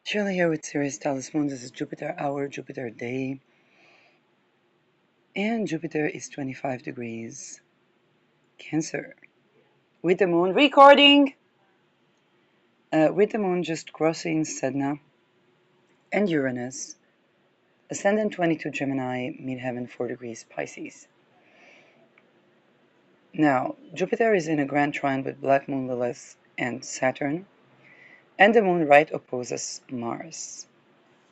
Shirley here with Sirius Talisman. This is Jupiter hour, Jupiter day. And Jupiter is 25 degrees Cancer. With the moon recording! With the moon just crossing Sedna and Uranus. Ascendant 22 Gemini, midheaven 4 degrees Pisces. Now, Jupiter is in a grand trine with Black Moon Lilith and Saturn. And the moon right opposes Mars.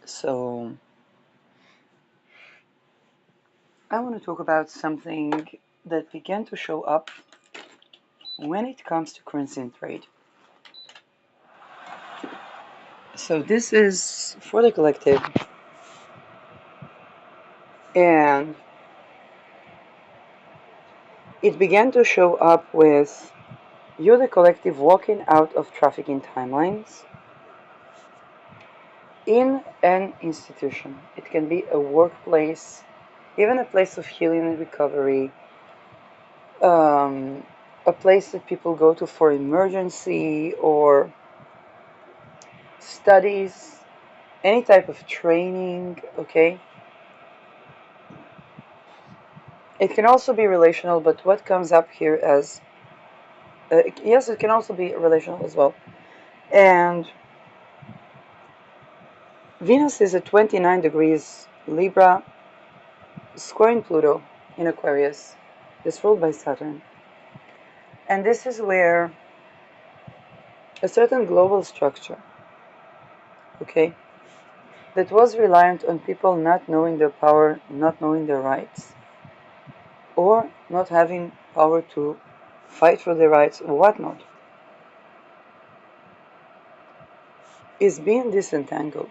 So, I want to talk about something that began to show up when it comes to currency and trade. So this is for the collective, and it began to show up with you, the collective, walking out of trafficking timelines in an institution. It can be a workplace, even a place of healing and recovery, a place that people go to for emergency or studies, any type of training, okay? It can also be relational, but what comes up here as yes, it can also be relational as well. And Venus is at 29 degrees Libra, squaring Pluto in Aquarius. It's ruled by Saturn. And this is where a certain global structure, okay, that was reliant on people not knowing their power, not knowing their rights, or not having power to fight for their rights or whatnot, is being disentangled.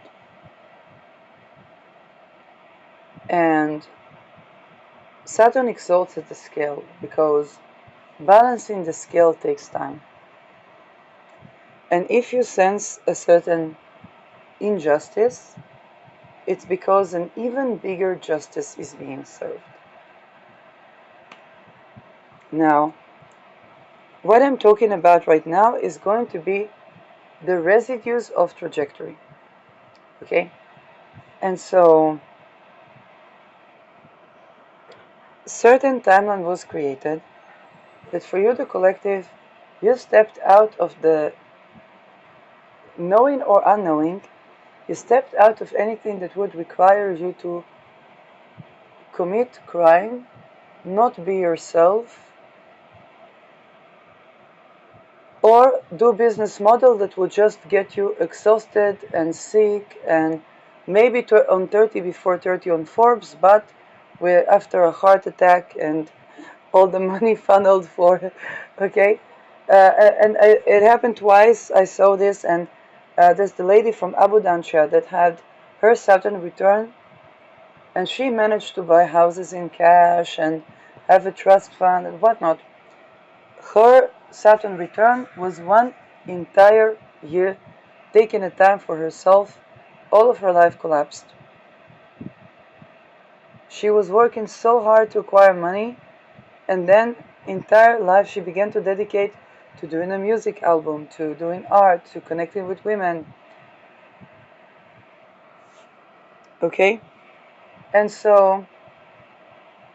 And Saturn exalts at the scale because balancing the scale takes time. And if you sense a certain injustice, it's because an even bigger justice is being served. Now, what I'm talking about right now is going to be the residues of trajectory. Okay? And so, certain timeline was created that for you, the collective, you stepped out of the knowing or unknowing, you stepped out of anything that would require you to commit crime, not be yourself, or do business model that would just get you exhausted and sick and maybe on 30 before 30 on Forbes, but after a heart attack and all the money funneled for, okay? It happened twice. I saw this, and there's the lady from Abu Dhabi that had her Saturn return, and she managed to buy houses in cash and have a trust fund and whatnot. Her Saturn return was one entire year taking a time for herself. All of her life collapsed. She was working so hard to acquire money, and then entire life she began to dedicate to doing a music album, to doing art, to connecting with women. Okay? And so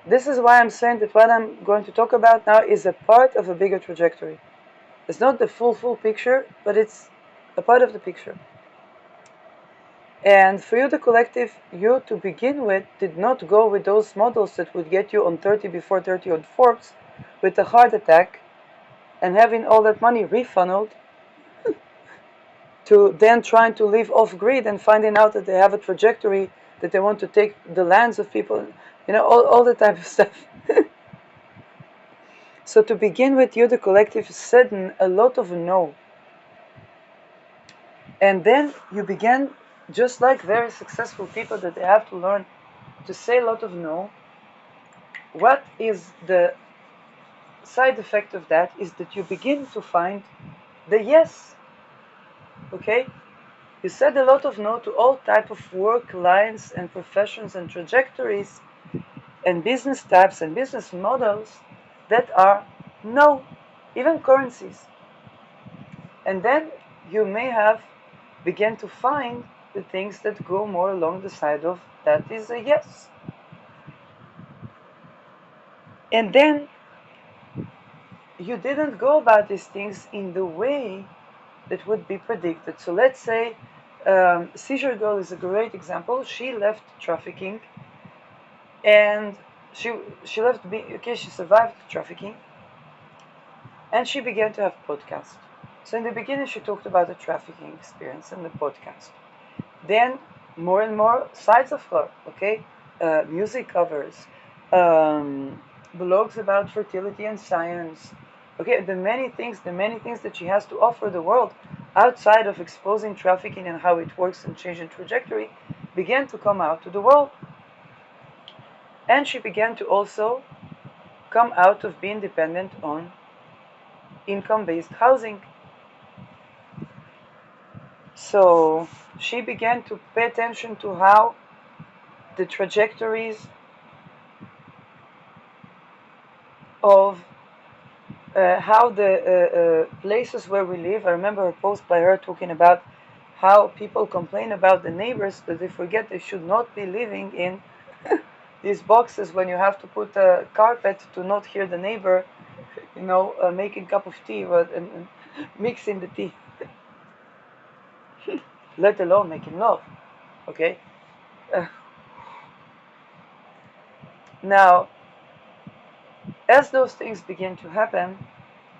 this is why I'm saying that what I'm going to talk about now is a part of a bigger trajectory. It's not the full picture, but it's a part of the picture. And for you, the collective, you to begin with did not go with those models that would get you on 30 before 30 on Forbes with a heart attack and having all that money refunneled to then trying to live off grid and finding out that they have a trajectory that they want to take the lands of people, all the type of stuff. So to begin with, you, the collective, said a lot of no. And then you began, just like very successful people, that they have to learn to say a lot of no. What is the side effect of that is that you begin to find the yes. Okay? You said a lot of no to all type of work lines and professions and trajectories and business types and business models that are no, even currencies. And then you may have began to find the things that go more along the side of that is a yes. And then you didn't go about these things in the way that would be predicted. So let's say Seizure Girl is a great example. She left trafficking, and she left okay, she survived trafficking, and she began to have podcasts. So in the beginning she talked about the trafficking experience in the podcast. Then more and more sides of her, okay, music covers, blogs about fertility and science, okay, the many things that she has to offer the world outside of exposing trafficking and how it works and changing trajectory began to come out to the world. And she began to also come out of being dependent on income-based housing. So she began to pay attention to how the trajectories of how the places where we live. I remember a post by her talking about how people complain about the neighbors, but they forget they should not be living in these boxes when you have to put a carpet to not hear the neighbor, making a cup of tea and mixing the tea, let alone making love. Okay. Uh, Now, as those things begin to happen,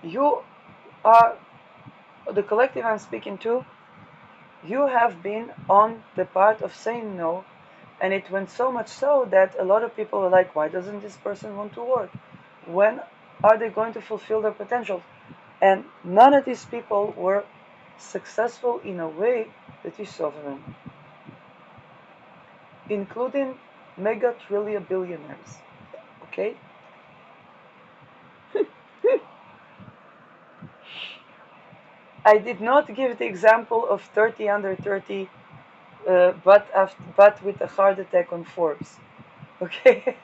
you are the collective I'm speaking to. You have been on the part of saying no, and it went so much so that a lot of people are like, why doesn't this person want to work? When are they going to fulfill their potential? And none of these people were successful in a way that is sovereign, including mega trillion billionaires. Okay? I did not give the example of 30 under 30, but with a heart attack on Forbes. Okay?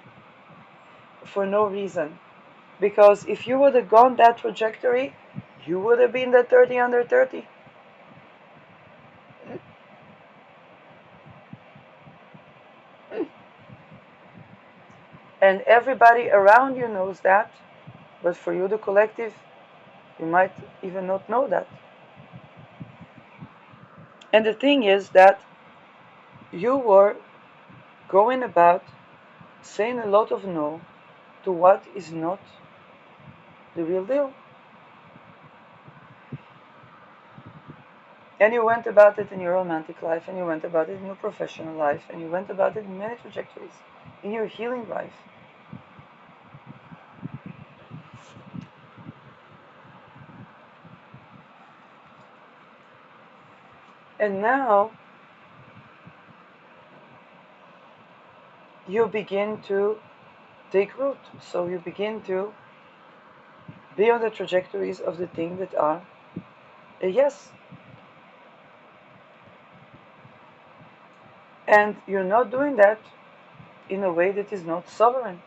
For no reason. Because if you would have gone that trajectory, you would have been the 30 under 30. And everybody around you knows that, but for you, the collective, you might even not know that. And the thing is that you were going about saying a lot of no to what is not the real deal. And you went about it in your romantic life, and you went about it in your professional life, and you went about it in many trajectories, in your healing life. And now you begin to take root. So you begin to be on the trajectories of the things that are a yes. And you're not doing that in a way that is not sovereign.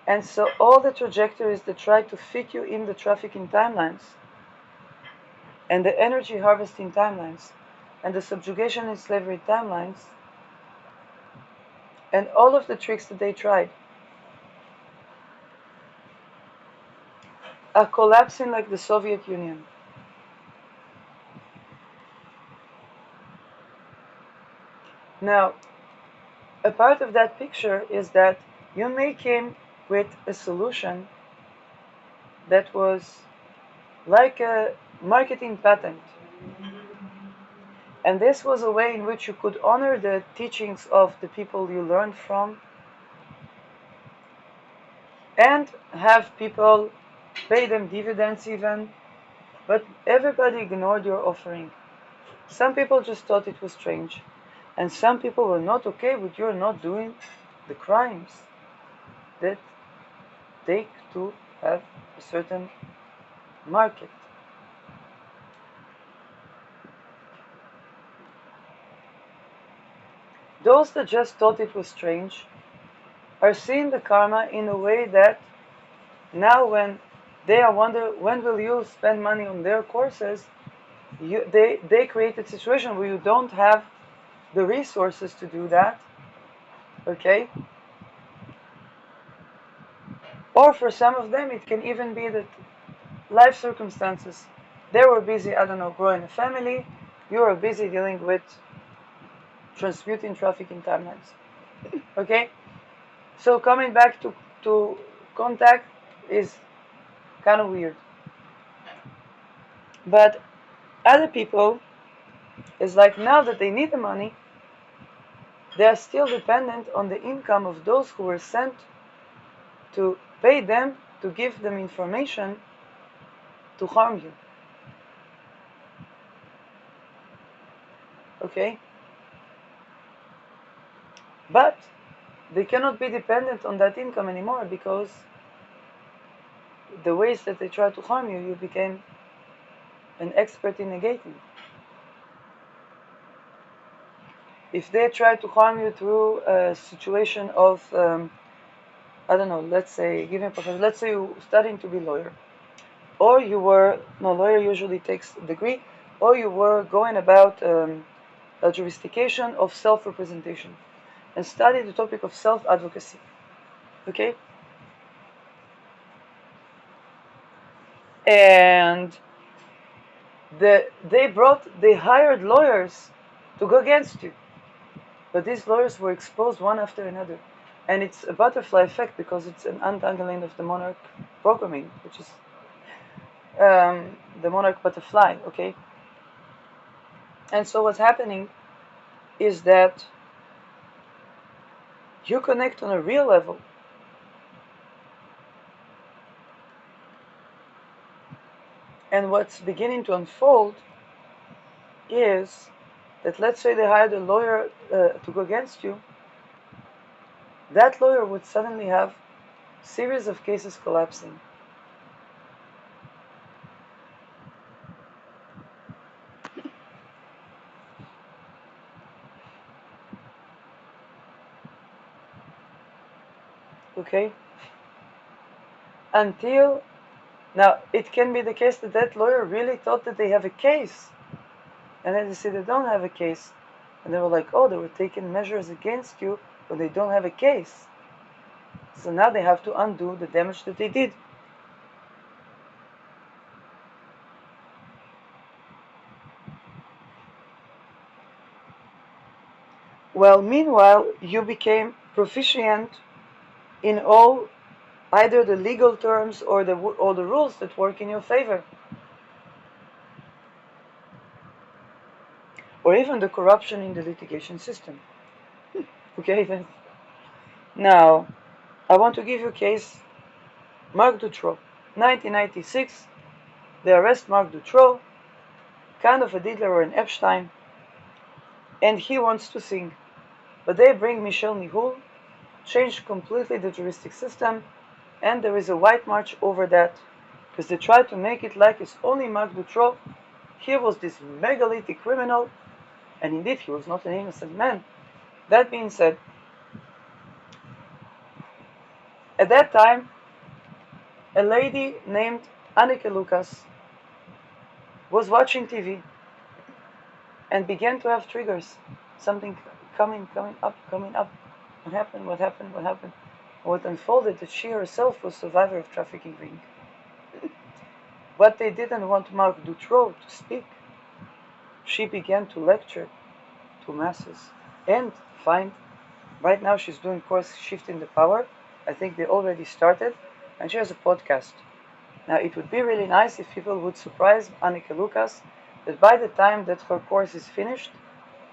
And so all the trajectories that try to fit you in the trafficking timelines and the energy harvesting timelines and the subjugation and slavery timelines and all of the tricks that they tried are collapsing like the Soviet Union. Now, a part of that picture is that you may came with a solution that was like a marketing patent. And this was a way in which you could honor the teachings of the people you learned from and have people pay them dividends even, but everybody ignored your offering. Some people just thought it was strange, and some people were not okay with your not doing the crimes that take to have a certain market. Those that just thought it was strange are seeing the karma in a way that now when they are wondering when will you spend money on their courses, They created a situation where you don't have the resources to do that, okay? Or for some of them, it can even be that life circumstances. They were busy, I don't know, growing a family. You were busy dealing with transmuting trafficking timelines. Okay? So coming back to contact is kind of weird. But other people is like now that they need the money, they are still dependent on the income of those who were sent to pay them to give them information to harm you. Okay? But they cannot be dependent on that income anymore because the ways that they try to harm you, you became an expert in negating. If they try to harm you through a situation of, I don't know, let's say, give me a profession, let's say you're studying to be a lawyer, or you were, no, lawyer usually takes a degree, or you were going about a justification of self-representation and study the topic of self-advocacy. Okay? And they hired lawyers to go against you. But these lawyers were exposed one after another. And it's a butterfly effect because it's an untangling of the monarch programming, which is the monarch butterfly, okay? And so what's happening is that you connect on a real level. And what's beginning to unfold is that, let's say they hired a lawyer to go against you, that lawyer would suddenly have a series of cases collapsing. Okay? Until now, it can be the case that that lawyer really thought that they have a case. And then they say they don't have a case. And they were like, oh, they were taking measures against you, but they don't have a case. So now they have to undo the damage that they did. Well, meanwhile, you became proficient in all either the legal terms or the rules that work in your favor, or even the corruption in the litigation system. Okay, then. Now, I want to give you a case. Marc Dutroux, 1996. They arrest Marc Dutroux, kind of a diddler or an Epstein, and he wants to sing. But they bring Michel Nihoul, change completely the juristic system, and there is a white march over that, because they try to make it like it's only Marc Dutroux. He was this megalithic criminal, and indeed he was not an innocent man. That being said, at that time, a lady named Anneke Lucas was watching TV and began to have triggers. Something coming up. What happened? What unfolded that she herself was a survivor of trafficking ring. But they didn't want Marc Dutroux to speak. She began to lecture to masses and right now she's doing course Shifting the Power. I think they already started, and she has a podcast. Now it would be really nice if people would surprise Anneke Lucas that by the time that her course is finished,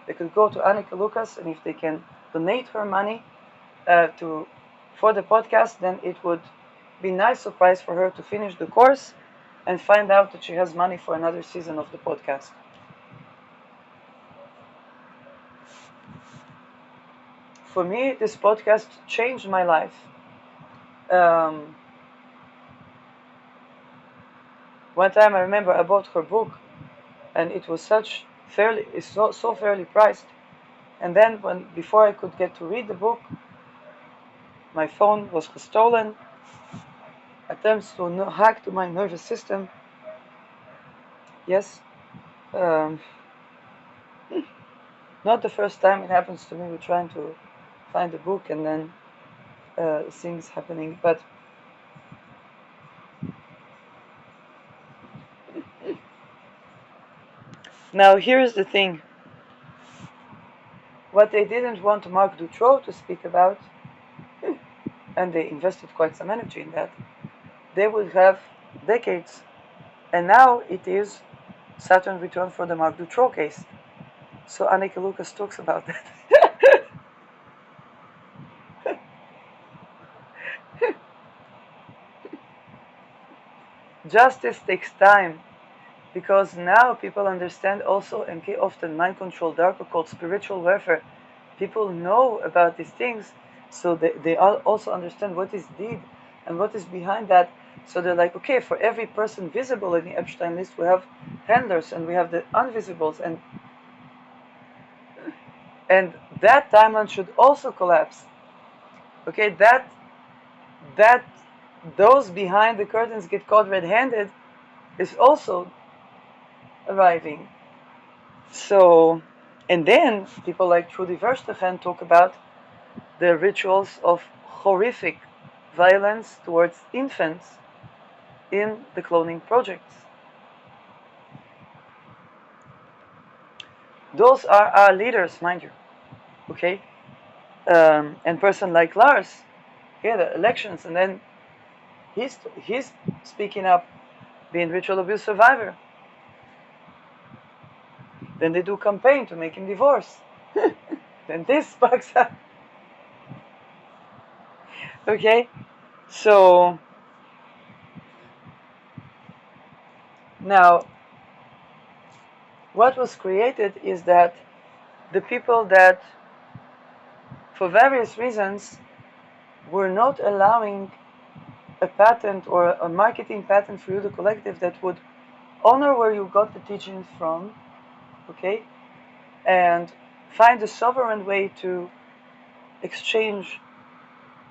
they could go to Anneke Lucas, and if they can donate her money for the podcast, then it would be a nice surprise for her to finish the course and find out that she has money for another season of the podcast. For me, this podcast changed my life. One time I remember I bought her book, and it was so fairly priced. And then before I could get to read the book, my phone was stolen. Attempts to hack to my nervous system. Yes. Um, Not the first time it happens to me. We're trying to find a book and then things happening. But now here's the thing. What they didn't want Marc Dutroux to speak about, and they invested quite some energy in that, they would have decades. And now it is Saturn return for the Marc Dutroux case. So Anneke Lucas talks about that. Justice takes time because now people understand also MK often mind control, darker called spiritual warfare. People know about these things, so they also understand what is deed and what is behind that. So they're like, okay, for every person visible in the Epstein list, we have handlers and we have the invisibles, and that timeline should also collapse. Okay, that those behind the curtains get caught red-handed is also arriving. So, and then people like Trudy Verstegen talk about the rituals of horrific violence towards infants in the cloning projects. Those are our leaders, mind you. Okay? And person like Lars, yeah, the elections, and then he's speaking up, being ritual abuse survivor. Then they do campaign to make him divorce. Then this sparks up. Okay? So now what was created is that the people that for various reasons were not allowing a patent or a marketing patent for you, the collective, that would honor where you got the teachings from, okay, and find a sovereign way to exchange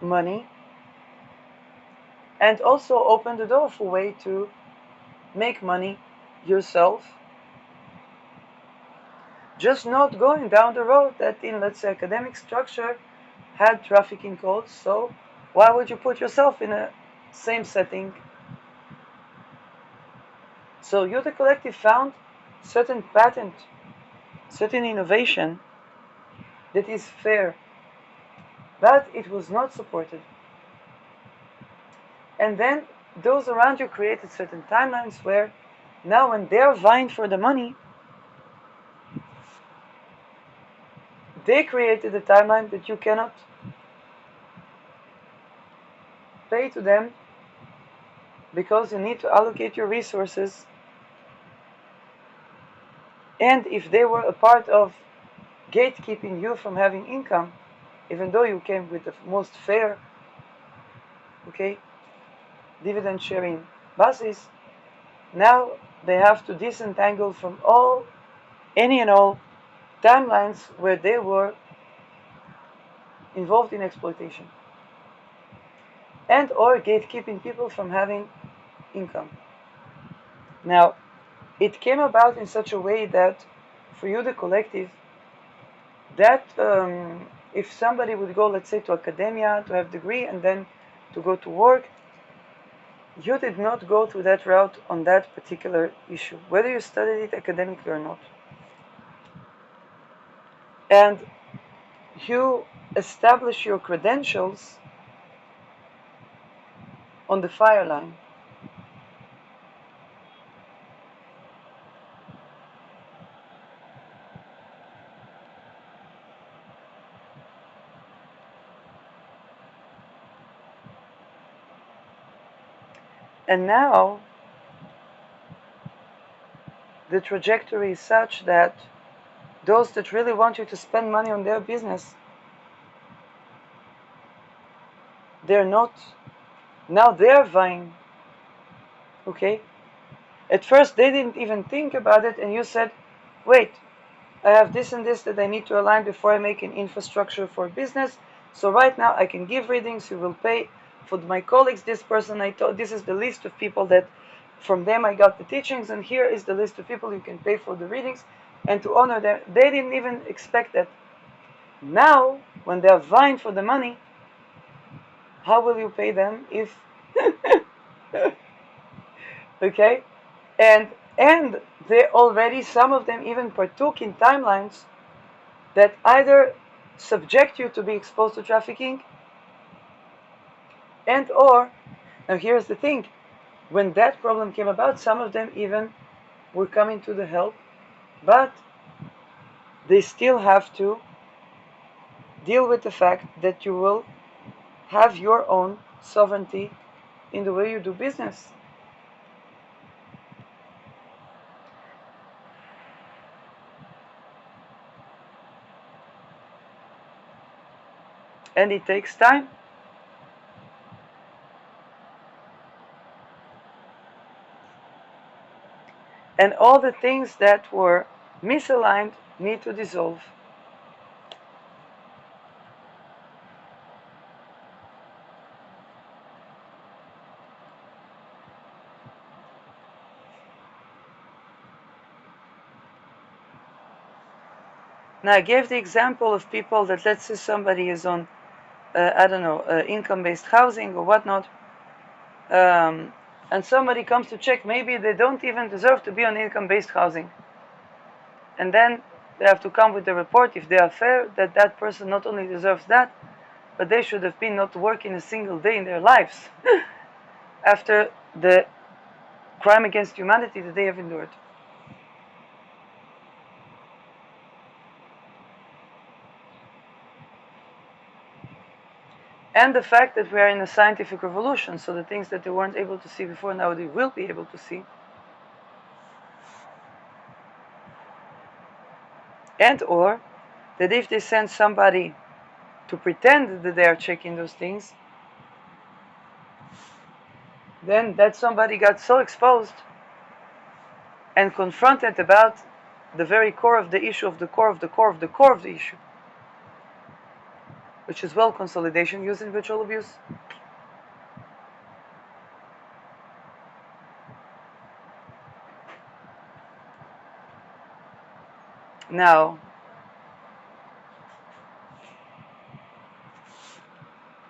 money, and also open the door for a way to make money yourself, just not going down the road that in, let's say, academic structure had trafficking codes. So why would you put yourself in a same setting? So you, the collective, found certain patent, certain innovation that is fair, but it was not supported. And then those around you created certain timelines where now when they're vying for the money, they created a timeline that you cannot pay to them because you need to allocate your resources. And if they were a part of gatekeeping you from having income, even though you came with the most fair, okay, dividend sharing basis, now they have to disentangle from any and all timelines where they were involved in exploitation and or gatekeeping people from having income. Now, it came about in such a way that for you, the collective, that if somebody would go, let's say, to academia to have a degree and then to go to work, you did not go through that route on that particular issue, whether you studied it academically or not. And you establish your credentials on the fire line. And now the trajectory is such that those that really want you to spend money on their business, they're not. Now they're vying. Okay? At first they didn't even think about it, and you said, wait, I have this and this that I need to align before I make an infrastructure for business. So right now I can give readings, you will pay for my colleagues, this person I told, this is the list of people that from them I got the teachings, and here is the list of people you can pay for the readings and to honor them. They didn't even expect that. Now, when they are vying for the money, how will you pay them if okay? And they already, some of them even partook in timelines that either subject you to be exposed to trafficking, and or, now here's the thing, when that problem came about, some of them even were coming to the help, but they still have to deal with the fact that you will have your own sovereignty in the way you do business. And it takes time. And all the things that were misaligned need to dissolve. Now, I gave the example of people that, let's say somebody is on, I don't know, income-based housing or whatnot, and somebody comes to check, maybe they don't even deserve to be on income-based housing. And then they have to come with a report, if they are fair, that that person not only deserves that, but they should have been not working a single day in their lives after the crime against humanity that they have endured. And the fact that we are in a scientific revolution, so the things that they weren't able to see before, now they will be able to see. And or that if they send somebody to pretend that they are checking those things, then that somebody got so exposed and confronted about the very core of the issue, of the core of the core of the core of the issue, which is wealth consolidation used in ritual abuse. Now,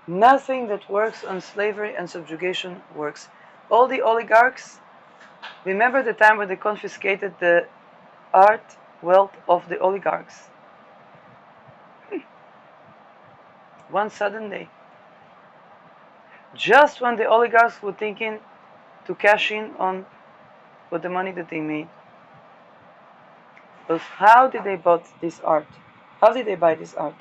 nothing that works on slavery and subjugation works. All the oligarchs, remember the time when they confiscated the art wealth of the oligarchs? One sudden day. Just when the oligarchs were thinking to cash in on with the money that they made. But how did they buy this art? How did they buy this art?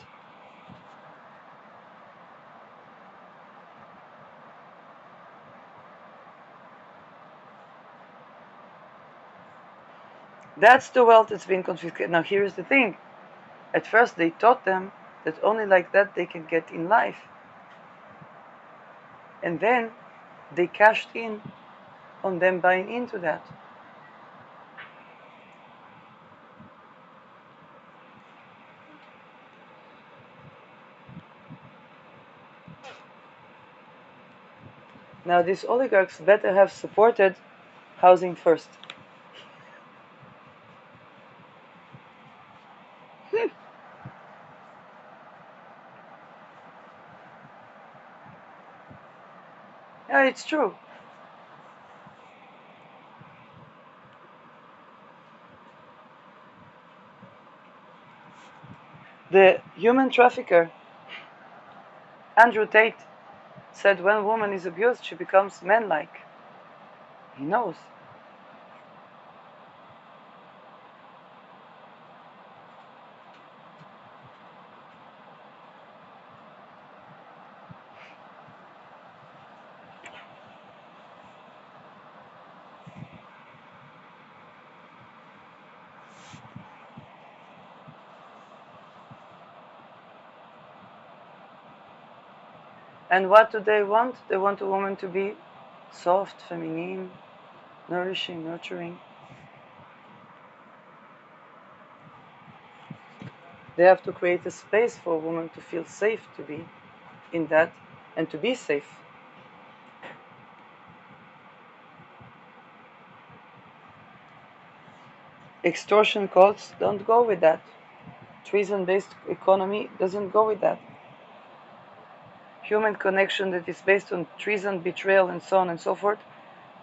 That's the wealth that's been confiscated. Now here's the thing. At first they taught them that only like that they can get in life. And then they cashed in on them buying into that. Now these oligarchs better have supported housing first. Yeah, it's true. The human trafficker, Andrew Tate, said when a woman is abused, she becomes man-like. He knows. And what do they want? They want a woman to be soft, feminine, nourishing, nurturing. They have to create a space for a woman to feel safe to be in that and to be safe. Extortion cults don't go with that. Treason-based economy doesn't go with that. Human connection that is based on treason, betrayal, and so on and so forth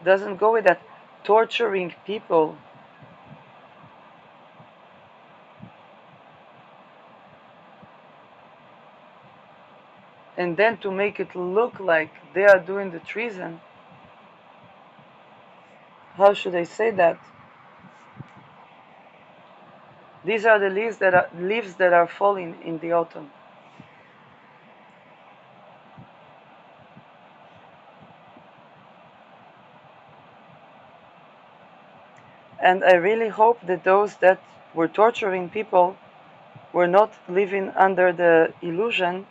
doesn't go with that. Torturing people and then to make it look like they are doing the treason. How should I say that? These are the leaves that are falling in the autumn. And I really hope that those that were torturing people were not living under the illusion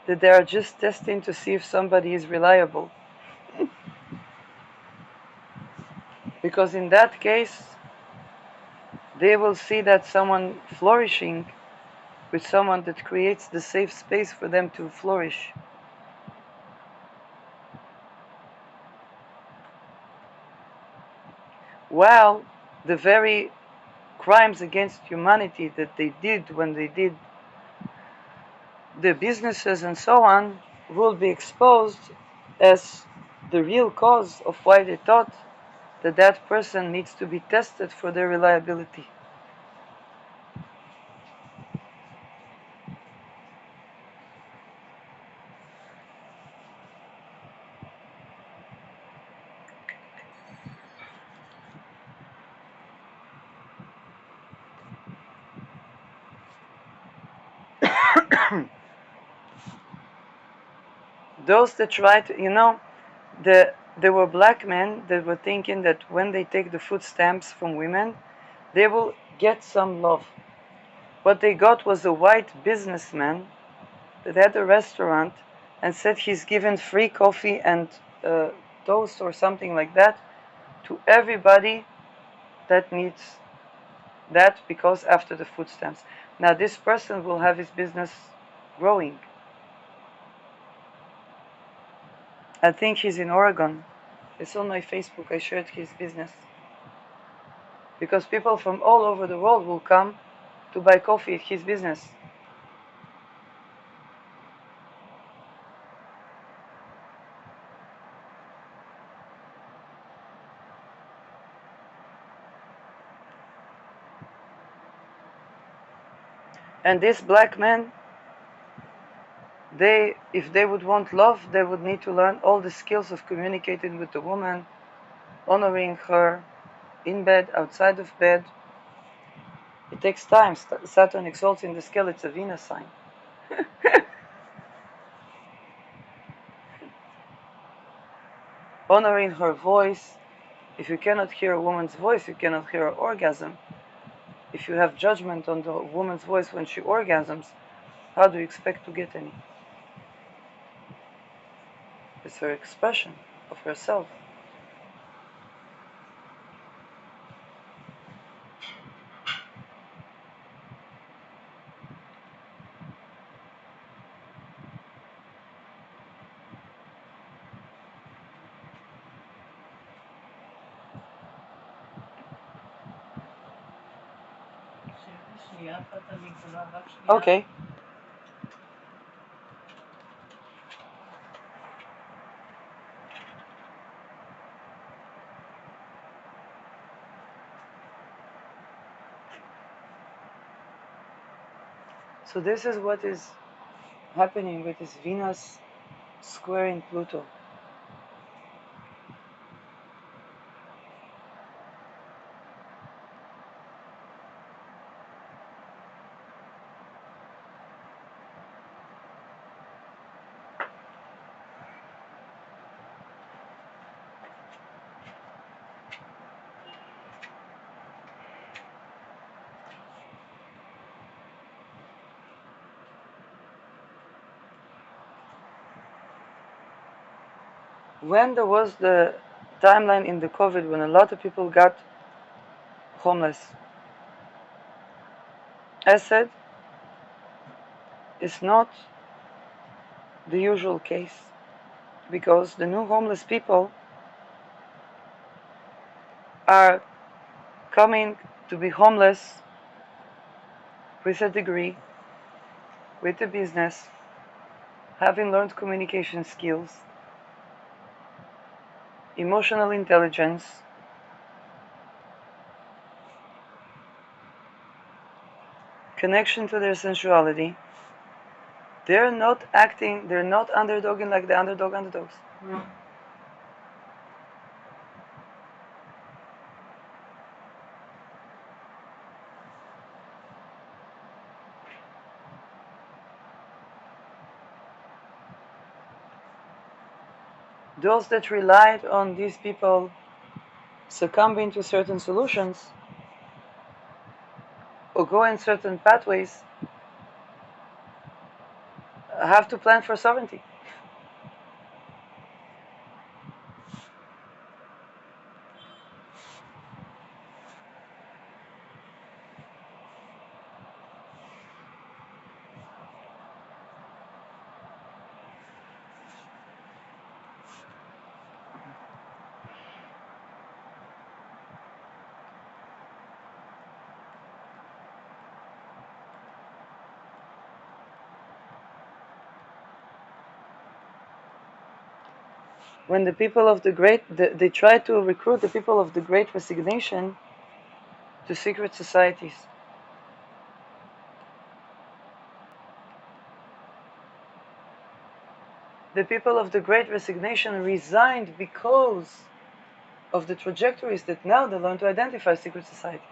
that they are just testing to see if somebody is reliable. Because in that case, they will see that someone flourishing with someone that creates the safe space for them to flourish. While the very crimes against humanity that they did when they did the businesses and so on will be exposed as the real cause of why they thought that that person needs to be tested for their reliability. Those that try to, there were black men that were thinking that when they take the food stamps from women, they will get some love. What they got was a white businessman that had a restaurant and said he's given free coffee and toast or something like that to everybody that needs that because after the food stamps. Now this person will have his business growing. I think he's in Oregon. It's on my Facebook. I shared his business. Because people from all over the world will come to buy coffee at his business. And these black men, if they would want love, they would need to learn all the skills of communicating with the woman, honoring her in bed, outside of bed. It takes time. Saturn exalts in the scale, it's a Venus sign. Honoring her voice. If you cannot hear a woman's voice, you cannot hear her orgasm. If you have judgment on the woman's voice when she orgasms, how do you expect to get any? It's her expression of herself. Okay. So this is what is happening with this Venus squaring Pluto. When there was the timeline in the COVID when a lot of people got homeless, I said it's not the usual case because the new homeless people are coming to be homeless with a degree, with a business, having learned communication skills, emotional intelligence, connection to their sensuality. They're not underdogging like the underdogs. Those that relied on these people succumbing to certain solutions or go in certain pathways have to plan for sovereignty. When the people of the great, they try to recruit the people of the great resignation to secret societies. The people of the great resignation resigned because of the trajectories that now they learn to identify secret societies.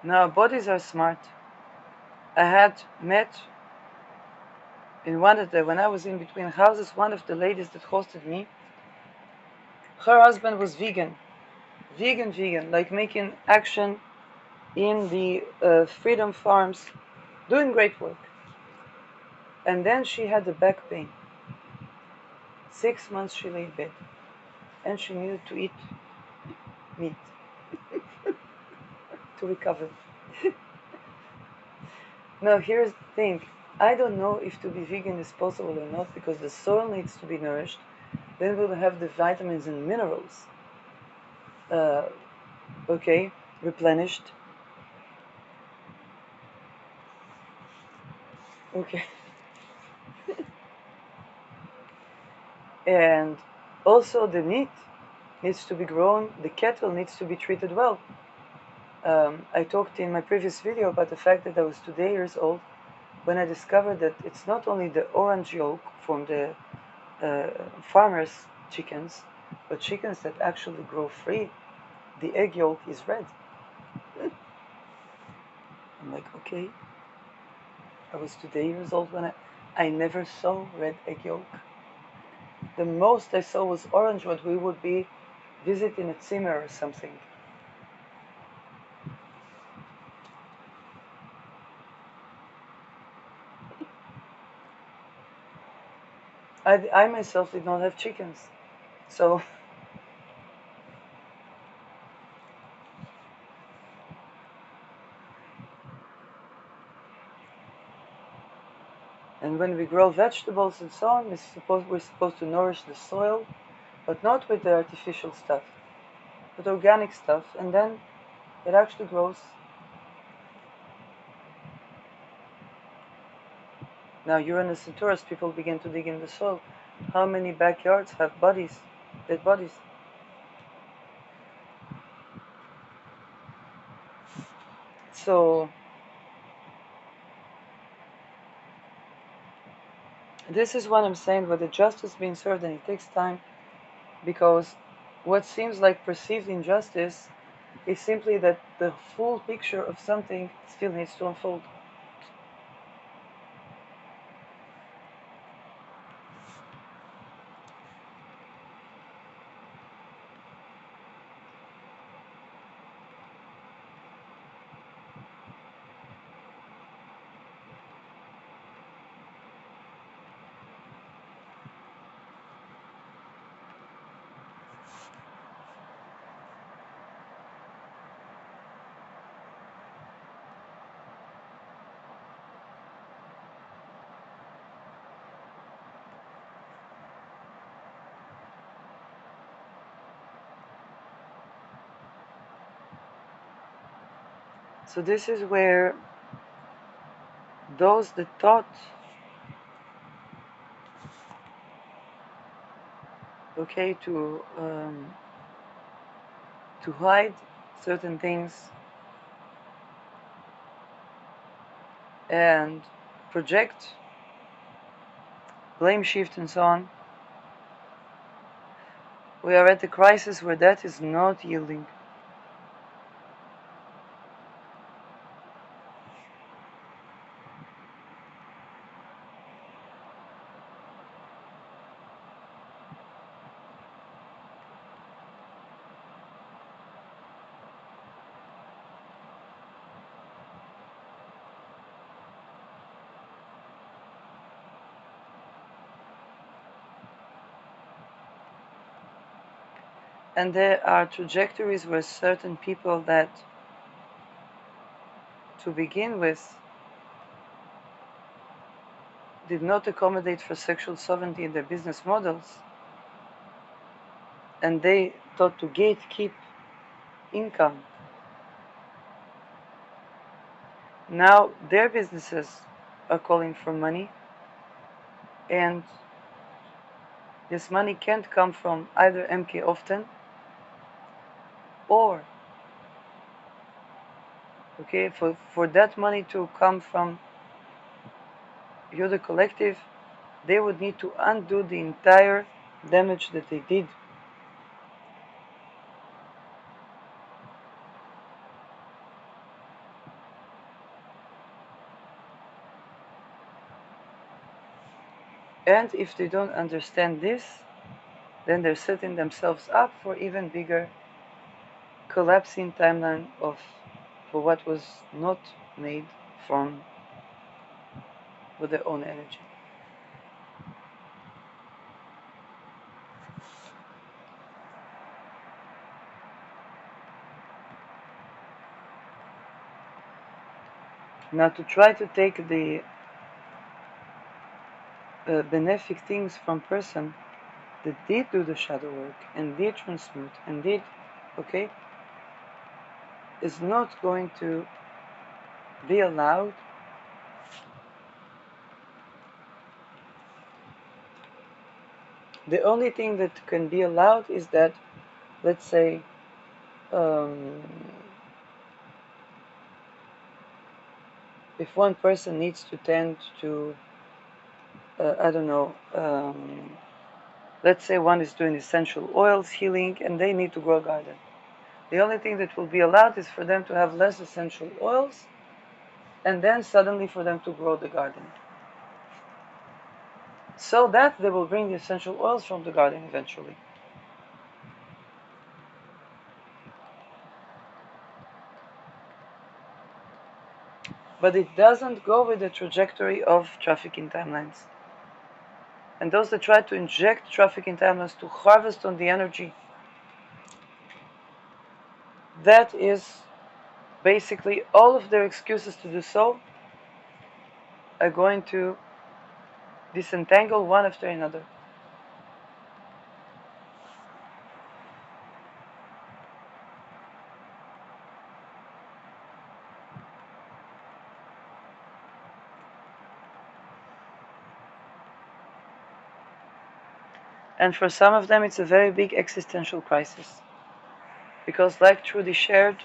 Now, bodies are smart. I had met when I was in between houses, one of the ladies that hosted me, her husband was vegan, like making action in the freedom farms, doing great work. And then she had a back pain. 6 months she lay in bed, and she needed to eat meat to recover. Now here's the thing, I don't know if to be vegan is possible or not, because the soil needs to be nourished, then we'll have the vitamins and minerals replenished. Okay. And also the meat needs to be grown, the cattle needs to be treated well. I talked in my previous video about the fact that I was 2 years old when I discovered that it's not only the orange yolk from the farmers' chickens, but chickens that actually grow free, the egg yolk is red. I'm like, okay. I was 2 years old when I never saw red egg yolk. The most I saw was orange when we would be visiting a Zimmer or something. I myself did not have chickens, so and when we grow vegetables and so on, we're supposed to nourish the soil, but not with the artificial stuff, with organic stuff, and then it actually grows. Now Uranus and Taurus, people begin to dig in the soil. How many backyards have bodies, dead bodies? So this is what I'm saying, with the justice being served, and it takes time, because what seems like perceived injustice is simply that the full picture of something still needs to unfold. So this is where those that thought, okay, to hide certain things and project, blame shift and so on, we are at a crisis where that is not yielding. And there are trajectories where certain people that, to begin with, did not accommodate for sexual sovereignty in their business models, and they thought to gatekeep income. Now their businesses are calling for money, and this money can't come from either MK often or, okay, for that money to come from Yoda Collective, they would need to undo the entire damage that they did. And if they don't understand this, then they're setting themselves up for even bigger collapsing timeline for what was not made from with their own energy. Now to try to take the benefic things from person that did do the shadow work and did transmute and did, okay, is not going to be allowed. The only thing that can be allowed is that, let's say, if one person needs to tend to, I don't know, let's say one is doing essential oils healing and they need to grow a garden. The only thing that will be allowed is for them to have less essential oils and then suddenly for them to grow the garden. So that they will bring the essential oils from the garden eventually. But it doesn't go with the trajectory of trafficking timelines. And those that try to inject trafficking timelines to harvest on the energy, that is basically all of their excuses to do so are going to disentangle one after another. And for some of them, it's a very big existential crisis. Because, like Trudy shared,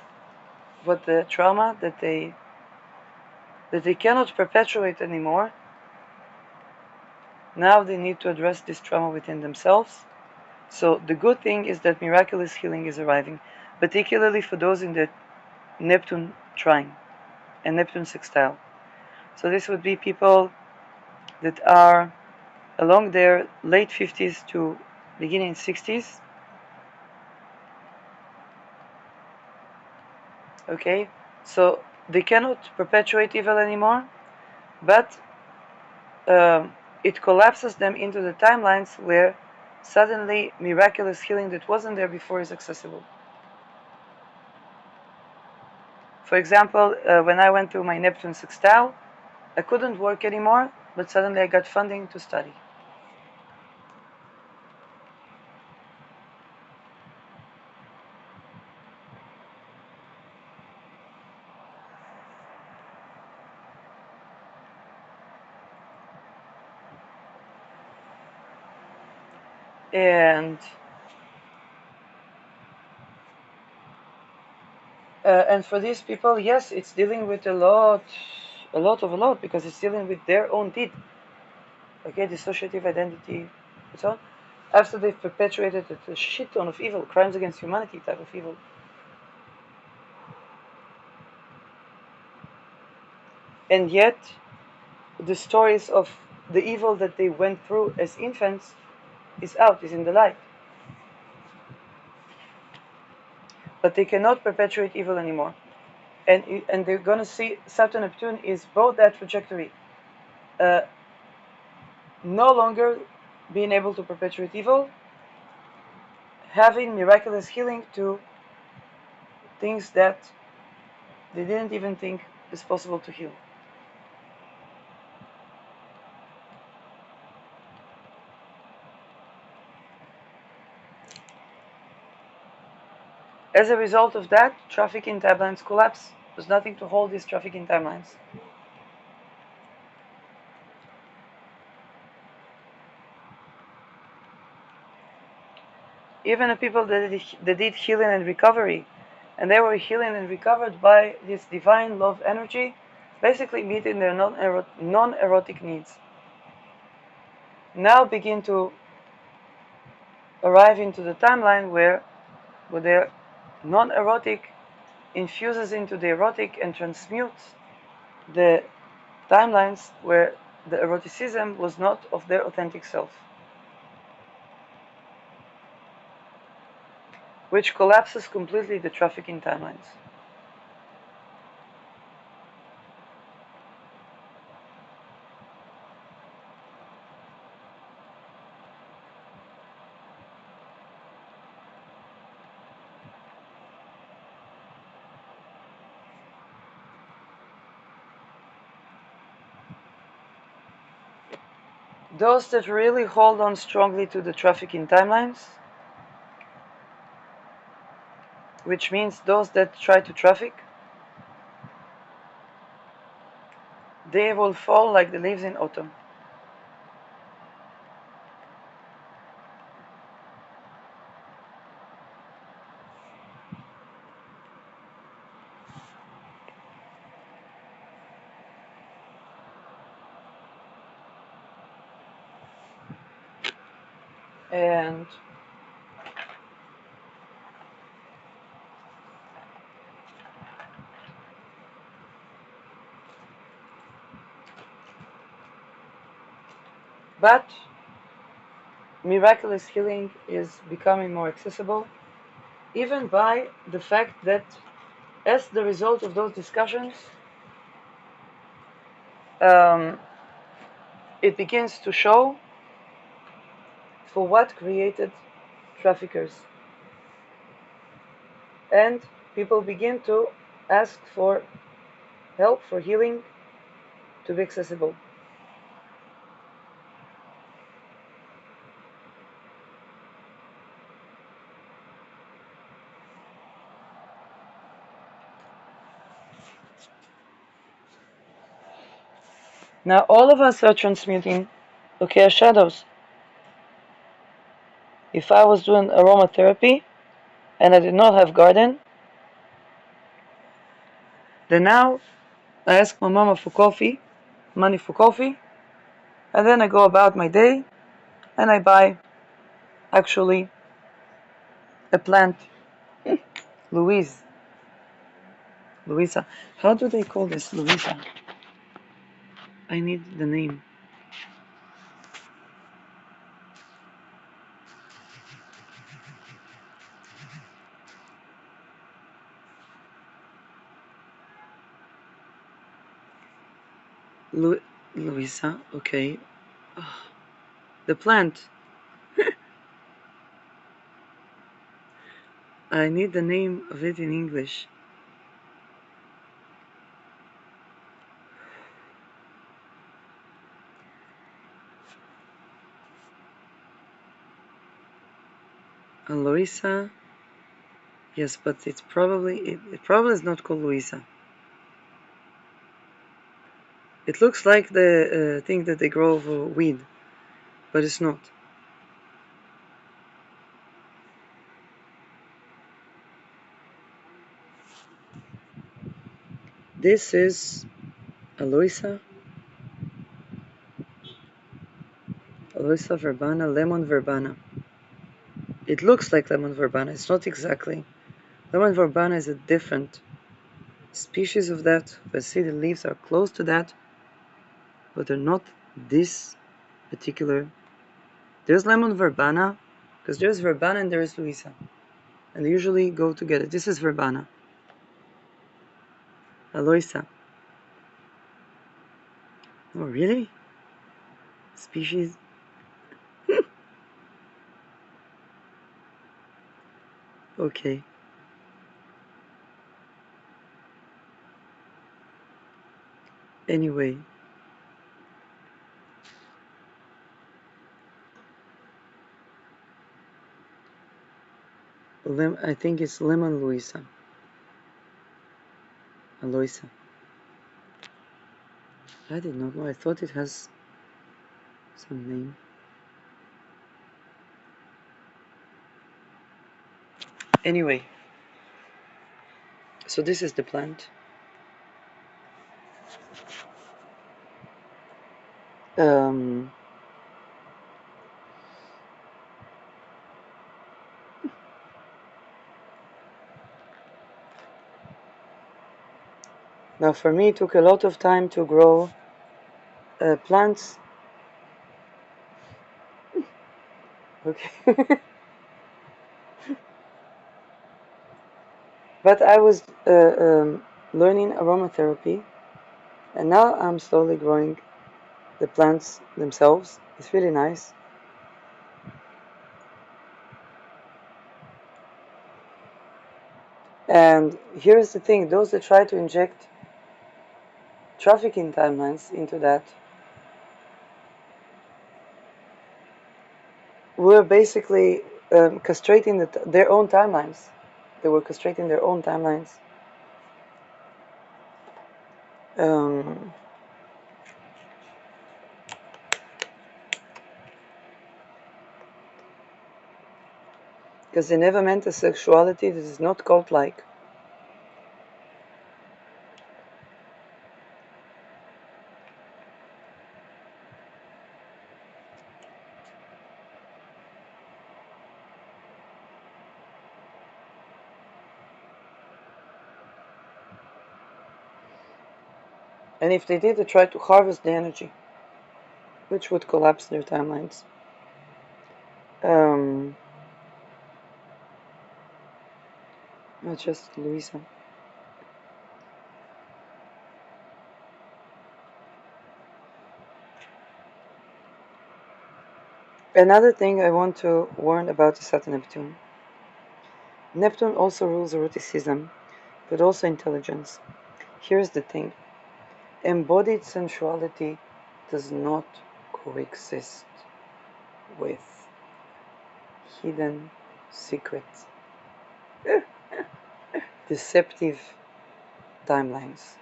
what the trauma that they cannot perpetuate anymore, now they need to address this trauma within themselves. So the good thing is that miraculous healing is arriving, particularly for those in the Neptune trine and Neptune sextile. So this would be people that are along their late 50s to beginning 60s. Okay, so they cannot perpetuate evil anymore, but it collapses them into the timelines where suddenly miraculous healing that wasn't there before is accessible. For example, when I went through my Neptune sextile, I couldn't work anymore, but suddenly I got funding to study. And for these people, yes, it's dealing with a lot, because it's dealing with their own deed. Okay, dissociative identity, and so on. After they've perpetuated a shit ton of evil, crimes against humanity type of evil. And yet, the stories of the evil that they went through as infants is in the light. But they cannot perpetuate evil anymore. And they're going to see Saturn Neptune is both that trajectory. No longer being able to perpetuate evil, having miraculous healing to things that they didn't even think is possible to heal. As a result of that, trafficking timelines collapse. There's nothing to hold these trafficking timelines. Even the people that did healing and recovery, and they were healing and recovered by this divine love energy, basically meeting their non-erotic needs, now begin to arrive into the timeline where their non-erotic infuses into the erotic and transmutes the timelines where the eroticism was not of their authentic self, which collapses completely the trafficking timelines. Those that really hold on strongly to the trafficking timelines, which means those that try to traffic, they will fall like the leaves in autumn. And but miraculous healing is becoming more accessible, even by the fact that as the result of those discussions, it begins to show for what created traffickers. And people begin to ask for help, for healing to be accessible. Now all of us are transmuting shadows. If I was doing aromatherapy and I did not have garden, then now I ask my mama for money for coffee, and then I go about my day and I buy actually a plant. Louisa. How do they call this? Louisa. I need the name. Louisa, okay. The plant. I need the name of it in English. Louisa. Yes, but it probably is not called Louisa. It looks like the thing that they grow for weed, but it's not. This is Aloisa verbana, lemon verbana. It looks like lemon verbana. It's not exactly. Lemon verbana is a different species of that. But see, the leaves are close to that, but they're not this particular. There's lemon verbana, because there's verbana and there's Louisa, and they usually go together. This is verbana. Aloisa. Oh, really? Species? Okay. Anyway. I think it's lemon Louisa. Aloisa. I did not know. I thought it has some name. Anyway. So this is the plant. Now for me it took a lot of time to grow plants. Okay. But I was learning aromatherapy, and now I'm slowly growing the plants themselves. It's really nice. And here's the thing, those that try to inject trafficking timelines into that were basically castrating their own timelines. They were castrating their own timelines. Because they never meant a sexuality that is not cult-like. And if they did, they tried to harvest the energy, which would collapse their timelines. Not just Louisa. Another thing I want to warn about is Saturn Neptune. Neptune also rules eroticism, but also intelligence. Here's the thing. Embodied sensuality does not coexist with hidden, secret, deceptive timelines.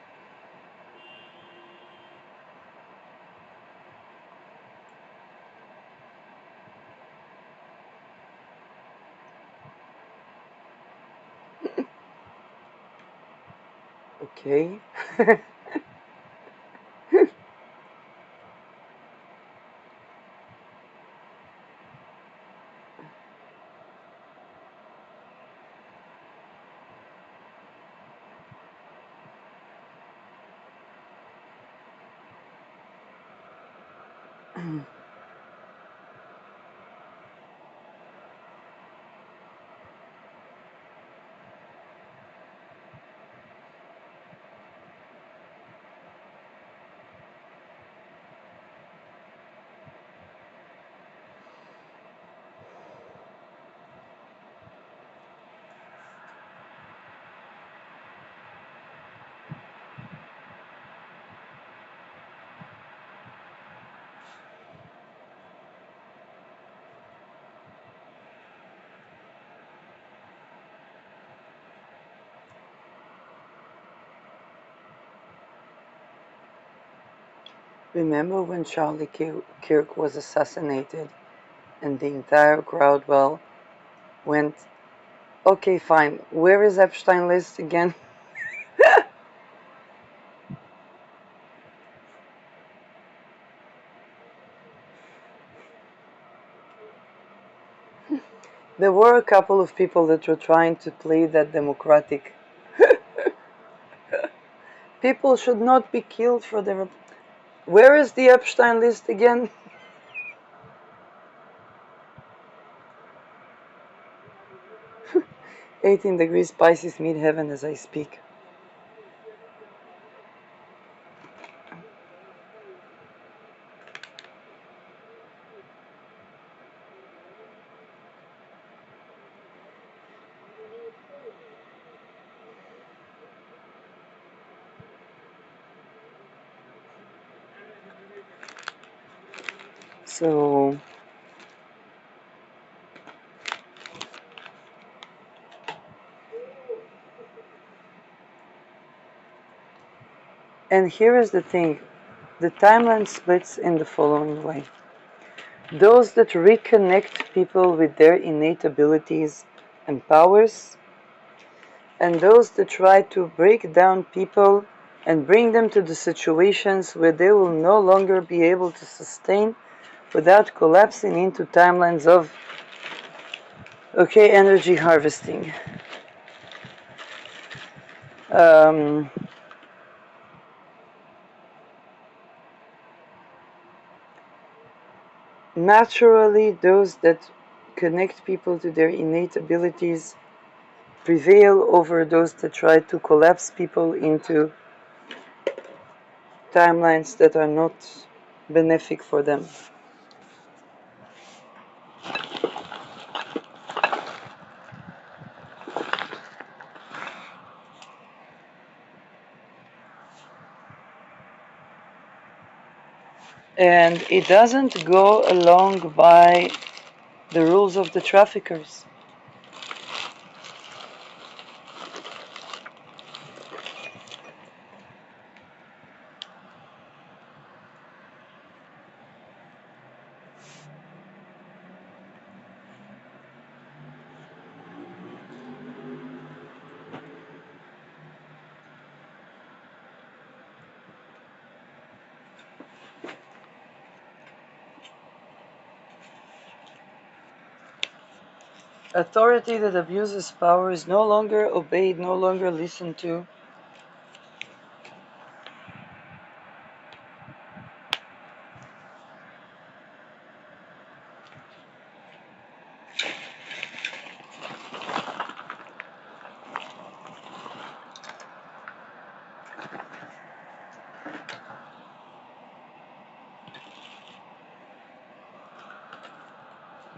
Okay. Remember when Charlie Kirk was assassinated and the entire crowd, well, went, okay, fine, where is Epstein list again? There were a couple of people that were trying to play that democratic. People should not be killed for their. Where is the Epstein list again? 18 degrees Pisces meet heaven as I speak. So, and here is the thing, the timeline splits in the following way. Those that reconnect people with their innate abilities and powers, and those that try to break down people and bring them to the situations where they will no longer be able to sustain without collapsing into timelines of, okay, energy harvesting. Naturally, those that connect people to their innate abilities prevail over those that try to collapse people into timelines that are not benefic for them. And it doesn't go along by the rules of the traffickers. Authority that abuses power is no longer obeyed, no longer listened to.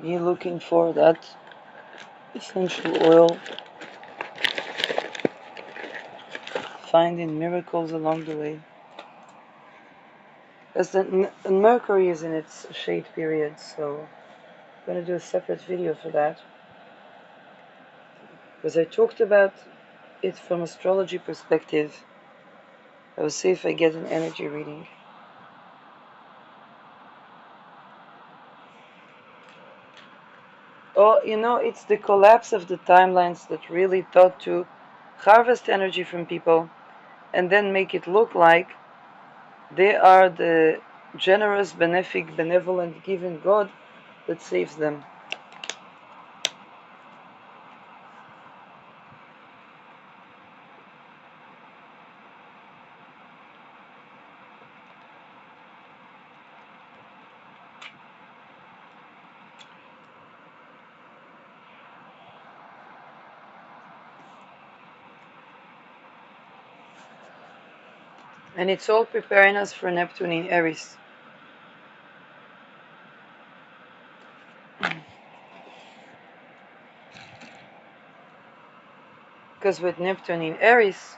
Me looking for that essential oil, finding miracles along the way. As the Mercury is in its shade period, so I'm going to do a separate video for that. Because I talked about it from astrology perspective. I will see if I get an energy reading. Oh, it's the collapse of the timelines that really thought to harvest energy from people and then make it look like they are the generous, benefic, benevolent, giving God that saves them. And it's all preparing us for Neptune in Aries. Because with Neptune in Aries,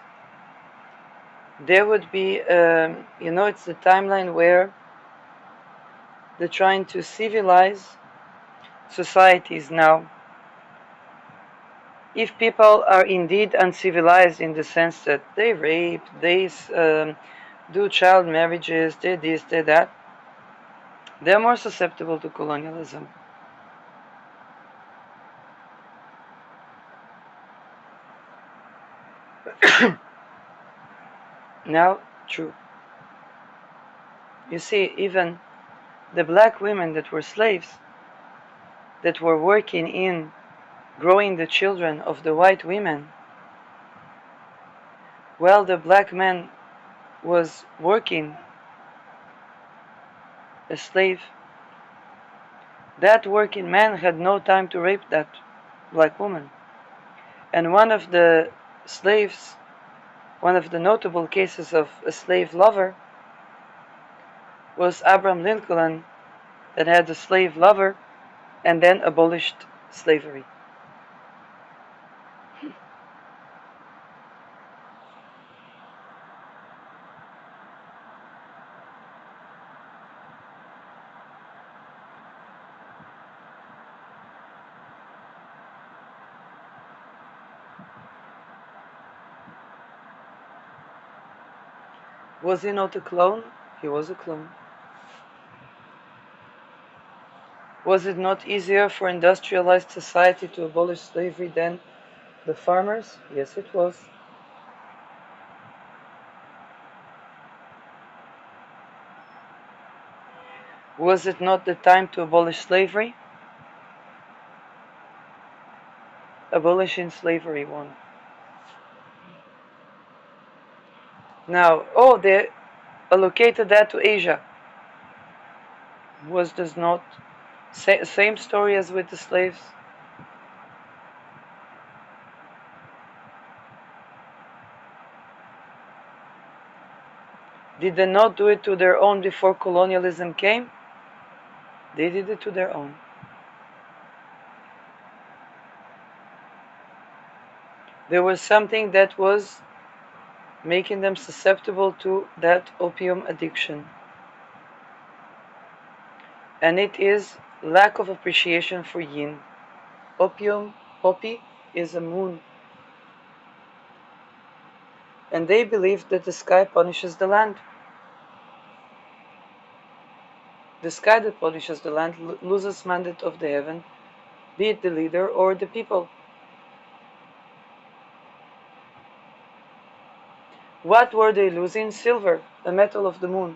there would be, it's the timeline where they're trying to civilize societies now. If people are indeed uncivilized in the sense that they rape, they do child marriages, they this, they that, they're more susceptible to colonialism. Now, true. You see, even the black women that were slaves, that were working in growing the children of the white women, while the black man was working a slave, that working man had no time to rape that black woman. And one of the slaves, one of the notable cases of a slave lover, was Abraham Lincoln, that had a slave lover and then abolished slavery. Was he not a clone? He was a clone. Was it not easier for industrialized society to abolish slavery than the farmers? Yes, it was. Was it not the time to abolish slavery? Abolishing slavery won. Now, they allocated that to Asia. Was this not same story as with the slaves? Did they not do it to their own before colonialism came? They did it to their own. There was something that was making them susceptible to that opium addiction. And it is lack of appreciation for yin. Opium, poppy, is a moon. And they believe that the sky punishes the land. The sky that punishes the land loses mandate of the heaven, be it the leader or the people. What were they losing? Silver, the metal of the moon.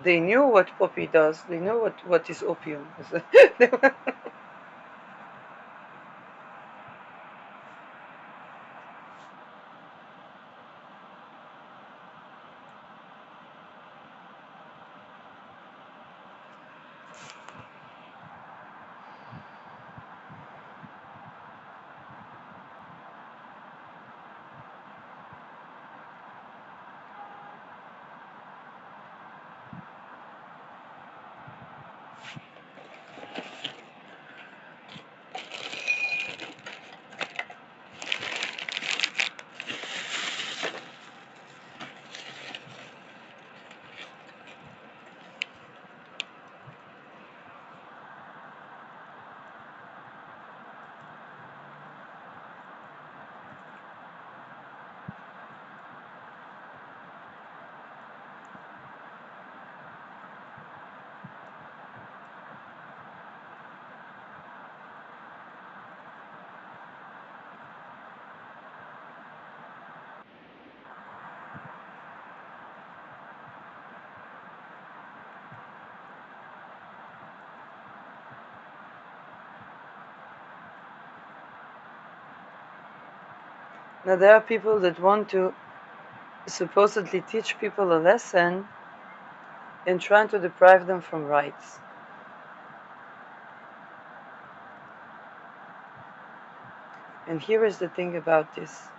They knew what poppy does. They knew what is opium. Now there are people that want to supposedly teach people a lesson and trying to deprive them from rights. And here is the thing about this.